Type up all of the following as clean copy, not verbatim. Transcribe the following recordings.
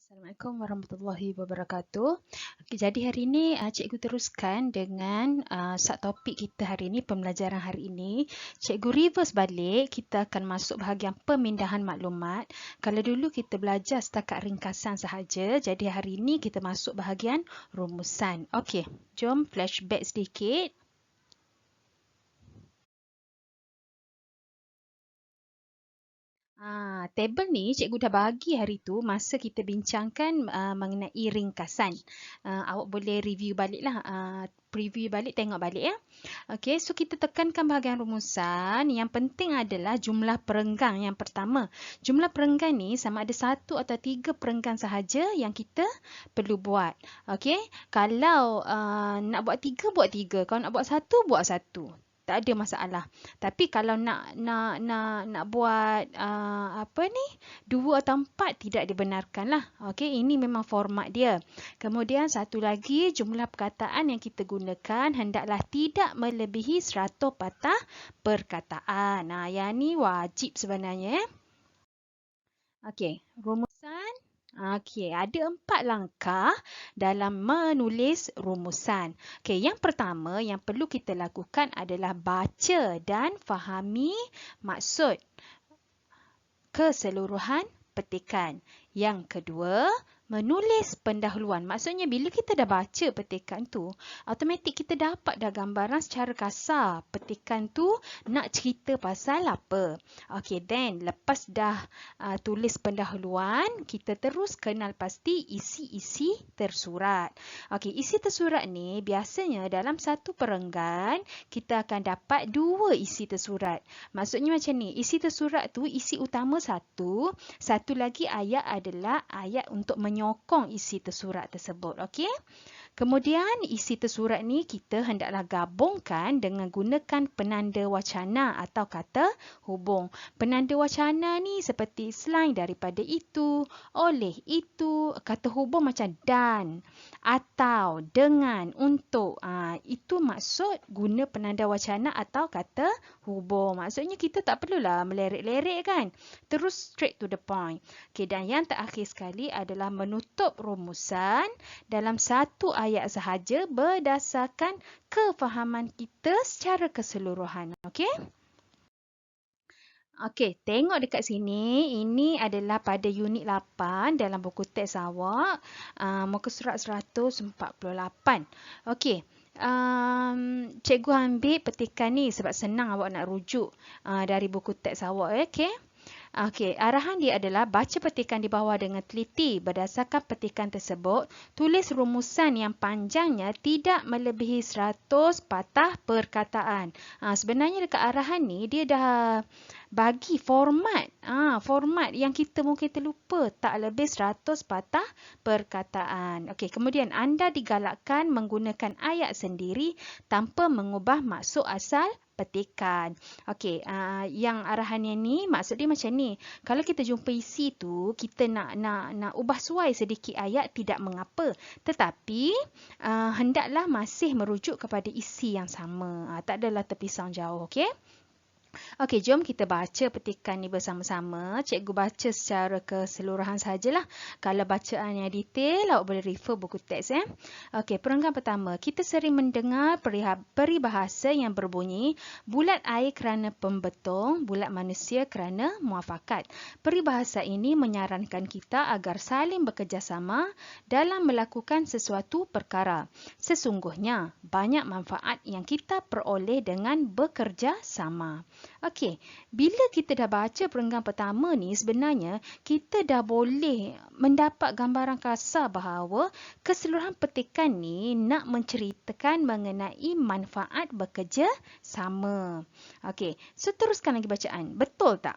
Assalamualaikum warahmatullahi wabarakatuh. Okey, jadi hari ini cikgu teruskan dengan subtopik kita hari ini, pembelajaran hari ini. Cikgu reverse balik, kita akan masuk bahagian pemindahan maklumat. Kalau dulu kita belajar setakat ringkasan sahaja, jadi hari ini kita masuk bahagian rumusan. Okey, jom flashback sedikit. Tabel ni cikgu dah bagi hari tu masa kita bincangkan mengenai ringkasan. Awak boleh review balik lah, preview balik, tengok balik ya. Okey, so kita tekankan bahagian rumusan. Yang penting adalah jumlah perenggan yang pertama. Jumlah perenggan ni sama ada 1 atau 3 perenggan sahaja yang kita perlu buat. Okey, kalau nak buat 3, buat 3. Kalau nak buat 1, buat 1. Tak ada masalah. Tapi kalau nak buat dua atau 4 tidak dibenarkan lah. Okey, ini memang format dia. Kemudian satu lagi, jumlah perkataan yang kita gunakan hendaklah tidak melebihi 100 patah perkataan. Yang ni wajib sebenarnya. Okey, rumusan. Okey, ada 4 langkah dalam menulis rumusan. Okey, yang pertama yang perlu kita lakukan adalah baca dan fahami maksud keseluruhan petikan. Yang kedua, menulis pendahuluan. Maksudnya bila kita dah baca petikan tu, automatik kita dapat dah gambaran secara kasar petikan tu nak cerita pasal apa. Okey, then lepas dah tulis pendahuluan, kita terus kenal pasti isi-isi tersurat. Okey, isi tersurat ni biasanya dalam satu perenggan kita akan dapat 2 isi tersurat. Maksudnya macam ni, isi tersurat tu isi utama satu lagi ayat adalah ayat untuk menyokong isi tersurat tersebut. Okey? Kemudian isi tersurat ni kita hendaklah gabungkan dengan gunakan penanda wacana atau kata hubung. Penanda wacana ni seperti selain daripada itu, oleh itu, kata hubung macam dan, atau, dengan, untuk. Itu maksud guna penanda wacana atau kata hubung. Maksudnya kita tak perlulah melerik-lerik kan. Terus straight to the point. Okay, dan yang terakhir sekali adalah menutup rumusan dalam satu ayat sahaja berdasarkan kefahaman kita secara keseluruhan. Okey? Okey, tengok dekat sini. Ini adalah pada unit 8 dalam buku teks awak. Muka surat 148. Okey. Cikgu ambil petikan ni sebab senang awak nak rujuk dari buku teks awak. Okey? Okey, arahan dia adalah baca petikan di bawah dengan teliti. Berdasarkan petikan tersebut, tulis rumusan yang panjangnya tidak melebihi 100 patah perkataan. Sebenarnya dekat arahan ni, dia dah bagi format. Format yang kita mungkin terlupa. Tak lebih 100 patah perkataan. Okey, kemudian anda digalakkan menggunakan ayat sendiri tanpa mengubah maksud asal petikan. Okey, yang arahannya ni maksud dia macam ni. Kalau kita jumpa isi tu, kita nak ubah suai sedikit ayat tidak mengapa. Tetapi hendaklah masih merujuk kepada isi yang sama. Tak adalah terpisah jauh, okey? Okey, jom kita baca petikan ni bersama-sama. Cikgu baca secara keseluruhan sajalah. Kalau bacaan yang detail, awak boleh refer buku teks. Okey, perenggan pertama. Kita sering mendengar peribahasa yang berbunyi, bulat air kerana pembetung, bulat manusia kerana muafakat. Peribahasa ini menyarankan kita agar saling bekerjasama dalam melakukan sesuatu perkara. Sesungguhnya, banyak manfaat yang kita peroleh dengan bekerja sama. Okey, bila kita dah baca perenggan pertama ni, sebenarnya kita dah boleh mendapat gambaran kasar bahawa keseluruhan petikan ni nak menceritakan mengenai manfaat bekerja sama. Okey, so teruskan lagi bacaan. Betul tak?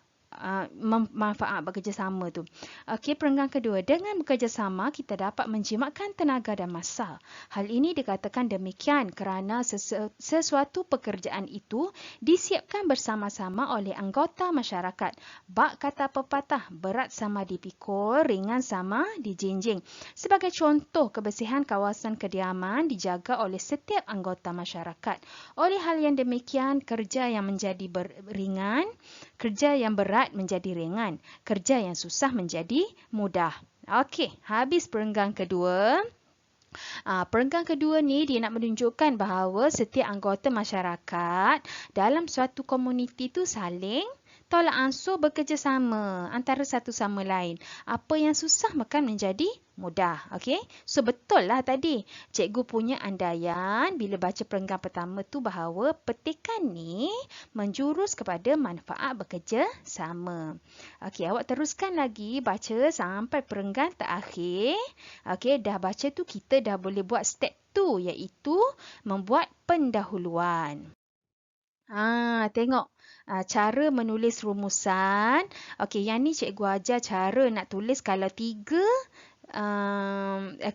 Manfaat bekerjasama tu. Okey, perenggan kedua. Dengan bekerjasama, kita dapat menjimatkan tenaga dan masa. Hal ini dikatakan demikian kerana sesuatu pekerjaan itu disiapkan bersama-sama oleh anggota masyarakat. Bak kata pepatah, berat sama dipikul, ringan sama dijinjing. Sebagai contoh, kebersihan kawasan kediaman dijaga oleh setiap anggota masyarakat. Oleh hal yang demikian, kerja yang menjadi ringan, kerja yang berat menjadi ringan, kerja yang susah menjadi mudah. Okey, habis perenggan kedua. Perenggan kedua ni dia nak menunjukkan bahawa setiap anggota masyarakat dalam suatu komuniti tu saling tolak ansur bekerjasama antara satu sama lain. Apa yang susah makan menjadi mudah. Okey? So betul lah tadi. Cikgu punya andaian bila baca perenggan pertama tu bahawa petikan ni menjurus kepada manfaat bekerja sama. Okey, awak teruskan lagi baca sampai perenggan terakhir. Okey, dah baca tu kita dah boleh buat step 2 iaitu membuat pendahuluan. Tengok cara menulis rumusan. Okey, yang ni cikgu ajar cara nak tulis kalau 3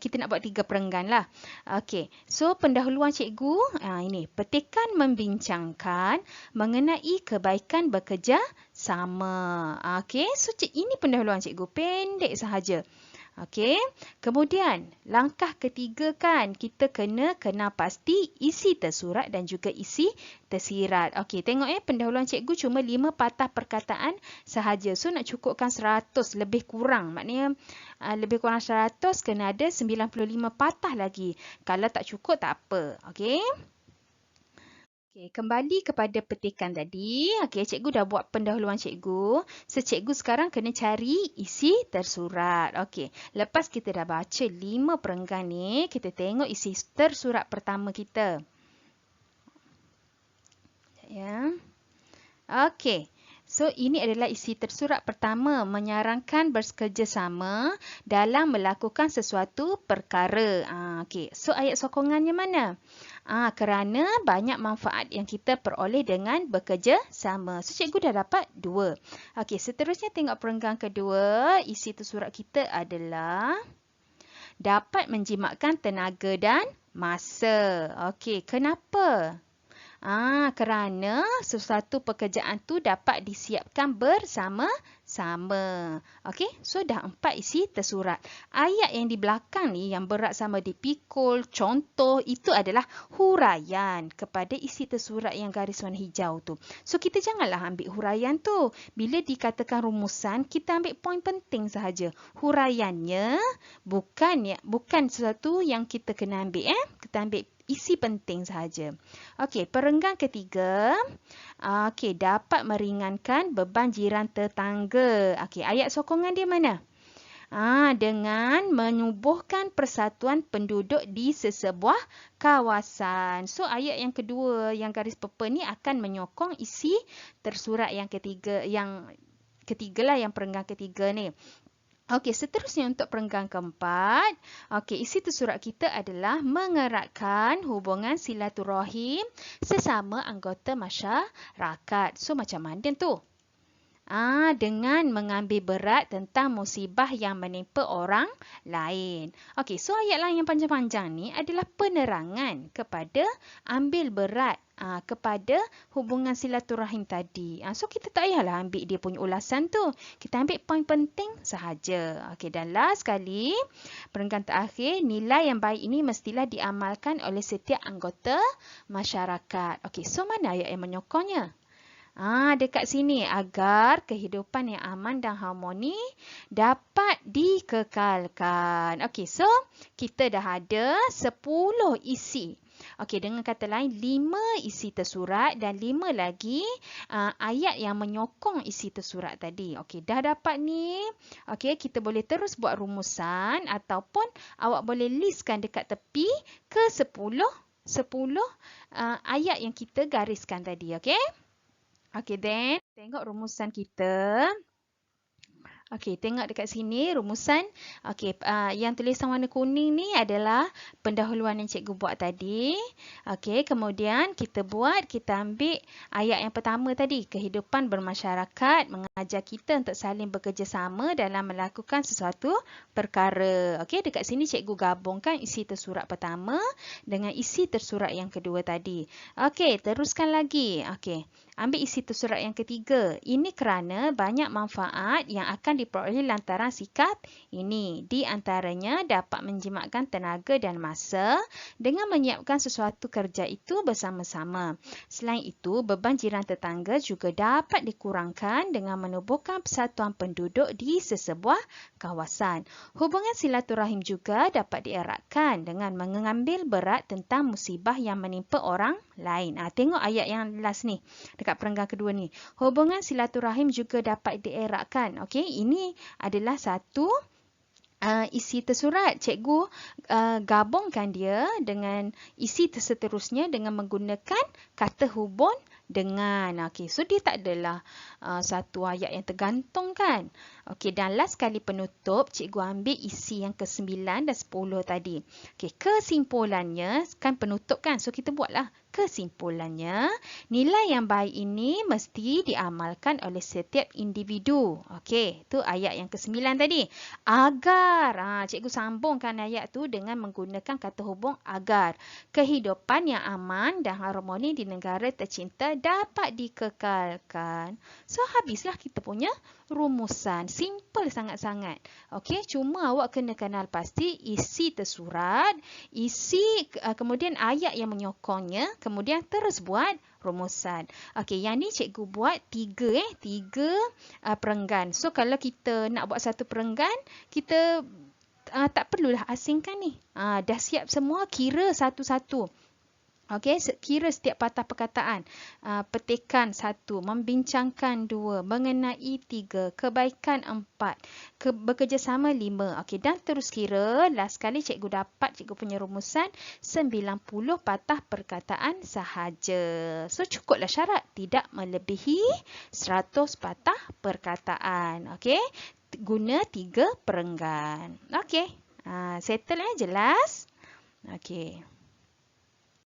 kita nak buat 3 perenggan lah. Okey, so pendahuluan cikgu ini petikan membincangkan mengenai kebaikan bekerja sama. Okey, so ini pendahuluan cikgu pendek sahaja. Okey, kemudian langkah ketiga kan kita kena kenal pasti isi tersurat dan juga isi tersirat. Okey, tengok pendahuluan cikgu cuma 5 patah perkataan sahaja. So nak cukupkan 100 lebih kurang. Maknanya lebih kurang 100 kena ada 95 patah lagi. Kalau tak cukup tak apa. Okey. Okey, kembali kepada petikan tadi. Okey, cikgu dah buat pendahuluan cikgu. So, cikgu sekarang kena cari isi tersurat. Okey, lepas kita dah baca 5 perenggan ni, kita tengok isi tersurat pertama kita. Ya. Okey. So, ini adalah isi tersurat pertama, menyarankan bekerjasama dalam melakukan sesuatu perkara. Okey, so ayat sokongannya mana? Kerana banyak manfaat yang kita peroleh dengan bekerja sama. So, cikgu dah dapat 2. Okey, seterusnya tengok perenggan kedua. Isi tersurat kita adalah dapat menjimatkan tenaga dan masa. Okey, kenapa? Kerana sesuatu pekerjaan tu dapat disiapkan bersama-sama. Okey, so dah 4 isi tersurat. Ayat yang di belakang ni yang berat sama dipikul, contoh, itu adalah huraian kepada isi tersurat yang garis warna hijau tu. So kita janganlah ambil huraian tu. Bila dikatakan rumusan, kita ambil poin penting sahaja. Huraiannya bukan sesuatu yang kita kena ambil. Kita ambil isi penting sahaja. Okey, perenggan ketiga. Okey, dapat meringankan beban jiran tetangga. Okey, ayat sokongan dia mana? Dengan menubuhkan persatuan penduduk di sesebuah kawasan. So, ayat yang kedua, yang garis purple ni akan menyokong isi tersurat yang ketiga. Yang ketiga lah, yang perenggan ketiga ni. Okey, seterusnya untuk perenggan keempat. Okey, isi tersurat kita adalah mengeratkan hubungan silaturahim sesama anggota masyarakat. So, macam mana tu? Dengan mengambil berat tentang musibah yang menimpa orang lain. Okey, so ayat lain yang panjang-panjang ni adalah penerangan kepada ambil berat kepada hubungan silaturahim tadi. So kita tak payahlah ambil dia punya ulasan tu. Kita ambil poin penting sahaja. Okey, dan last sekali, perenggan terakhir, nilai yang baik ini mestilah diamalkan oleh setiap anggota masyarakat. Okey, so mana ayat yang menyokongnya? Dekat sini, agar kehidupan yang aman dan harmoni dapat dikekalkan. Okey, so kita dah ada 10 isi. Okey, dengan kata lain 5 isi tersurat dan 5 lagi ayat yang menyokong isi tersurat tadi. Okey, dah dapat ni. Okey, kita boleh terus buat rumusan ataupun awak boleh listkan dekat tepi ke 10 ayat yang kita gariskan tadi. Okey? Okey, then tengok rumusan kita. Okey, tengok dekat sini rumusan. Okey, yang tulisan warna kuning ni adalah pendahuluan yang cikgu buat tadi. Okey, kemudian kita ambil ayat yang pertama tadi. Kehidupan bermasyarakat mengajar kita untuk saling bekerjasama dalam melakukan sesuatu perkara. Okey, dekat sini cikgu gabungkan isi tersurat pertama dengan isi tersurat yang kedua tadi. Okey, teruskan lagi. Okey, ambil isi tersurat yang ketiga. Ini kerana banyak manfaat yang akan diperolehi lantaran sikap ini. Di antaranya dapat menjimatkan tenaga dan masa dengan menyiapkan sesuatu kerja itu bersama-sama. Selain itu, beban jiran tetangga juga dapat dikurangkan dengan menubuhkan persatuan penduduk di sesebuah kawasan. Hubungan silaturahim juga dapat dieratkan dengan mengambil berat tentang musibah yang menimpa orang lain. Tengok ayat yang last ni, dekat perenggan kedua ni. Hubungan silaturahim juga dapat dieratkan. Okey, ini adalah satu isi tersurat. Cikgu gabungkan dia dengan isi seterusnya dengan menggunakan kata hubung dengan. Okey, so dia tak adalah satu ayat yang tergantung kan. Okey, dan last kali penutup, cikgu ambil isi yang ke-9 dan 10 tadi. Okey, kesimpulannya, kan penutup kan, so kita buatlah. Kesimpulannya, nilai yang baik ini mesti diamalkan oleh setiap individu. Okey, tu ayat yang ke-9 tadi. Agar, cikgu sambungkan ayat tu dengan menggunakan kata hubung agar kehidupan yang aman dan harmoni di negara tercinta dapat dikekalkan. So, habislah kita punya rumusan. Simple sangat-sangat. Okey, cuma awak kena kenal pasti isi tersurat, isi kemudian ayat yang menyokongnya, kemudian terus buat rumusan. Okey, yang ni cikgu buat tiga perenggan. So, kalau kita nak buat satu perenggan, kita tak perlulah asingkan ni. Dah siap semua, kira satu-satu. Okey, kira setiap patah perkataan. Petikan 1, membincangkan 2, mengenai 3, kebaikan 4, bekerjasama 5. Okey, dan terus kira. Last kali cikgu dapat cikgu punya rumusan 90 patah perkataan sahaja. So, cukuplah syarat. Tidak melebihi 100 patah perkataan. Okey, guna 3 perenggan. Okey, settle jelas? Okey.